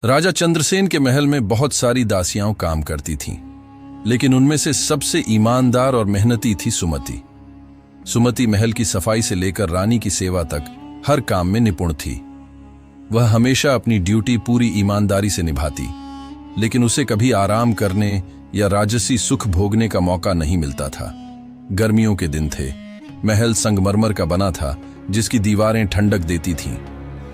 राजा चंद्रसेन के महल में बहुत सारी दासियां काम करती थीं, लेकिन उनमें से सबसे ईमानदार और मेहनती थी सुमति। सुमति महल की सफाई से लेकर रानी की सेवा तक हर काम में निपुण थी। वह हमेशा अपनी ड्यूटी पूरी ईमानदारी से निभाती, लेकिन उसे कभी आराम करने या राजसी सुख भोगने का मौका नहीं मिलता था। गर्मियों के दिन थे। महल संगमरमर का बना था, जिसकी दीवारें ठंडक देती थीं।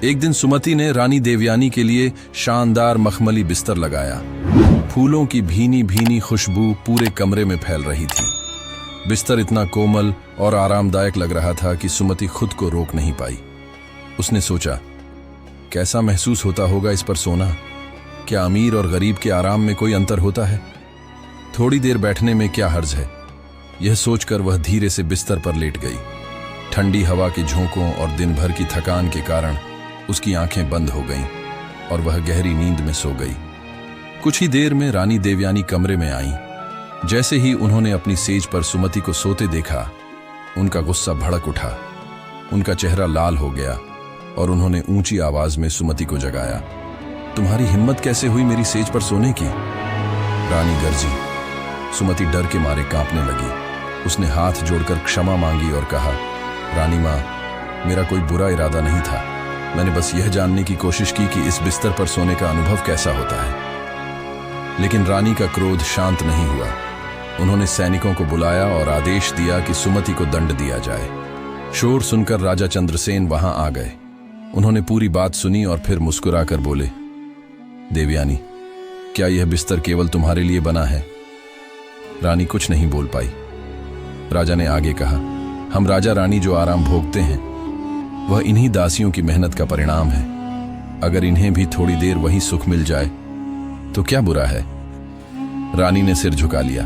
एक दिन सुमति ने रानी देवयानी के लिए शानदार मखमली बिस्तर लगाया। फूलों की भीनी भीनी खुशबू पूरे कमरे में फैल रही थी। बिस्तर इतना कोमल और आरामदायक लग रहा था कि सुमति खुद को रोक नहीं पाई। उसने सोचा, कैसा महसूस होता होगा इस पर सोना? क्या अमीर और गरीब के आराम में कोई अंतर होता है? थोड़ी देर बैठने में क्या हर्ज है? यह सोचकर वह धीरे से बिस्तर पर लेट गई। ठंडी हवा के झोंकों और दिन भर की थकान के कारण उसकी आंखें बंद हो गईं और वह गहरी नींद में सो गई। कुछ ही देर में रानी देवयानी कमरे में आईं। जैसे ही उन्होंने अपनी सेज पर सुमति को सोते देखा, उनका गुस्सा भड़क उठा। उनका चेहरा लाल हो गया और उन्होंने ऊंची आवाज में सुमति को जगाया। तुम्हारी हिम्मत कैसे हुई मेरी सेज पर सोने की? रानी गरजी। सुमति डर के मारे कांपने लगी। उसने हाथ जोड़कर क्षमा मांगी और कहा, रानी मां, मेरा कोई बुरा इरादा नहीं था। मैंने बस यह जानने की कोशिश की कि इस बिस्तर पर सोने का अनुभव कैसा होता है। लेकिन रानी का क्रोध शांत नहीं हुआ। उन्होंने सैनिकों को बुलाया और आदेश दिया कि सुमति को दंड दिया जाए। शोर सुनकर राजा चंद्रसेन वहां आ गए। उन्होंने पूरी बात सुनी और फिर मुस्कुराकर बोले, देवयानी, क्या यह बिस्तर केवल तुम्हारे लिए बना है? रानी कुछ नहीं बोल पाई। राजा ने आगे कहा, हम राजा रानी जो आराम भोगते हैं, वह इन्हीं दासियों की मेहनत का परिणाम है। अगर इन्हें भी थोड़ी देर वही सुख मिल जाए तो क्या बुरा है? रानी ने सिर झुका लिया।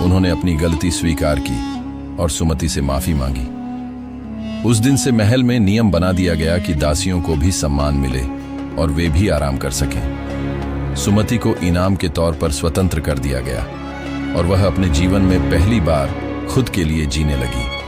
उन्होंने अपनी गलती स्वीकार की और सुमति से माफी मांगी। उस दिन से महल में नियम बना दिया गया कि दासियों को भी सम्मान मिले और वे भी आराम कर सकें। सुमति को इनाम के तौर पर स्वतंत्र कर दिया गया और वह अपने जीवन में पहली बार खुद के लिए जीने लगी।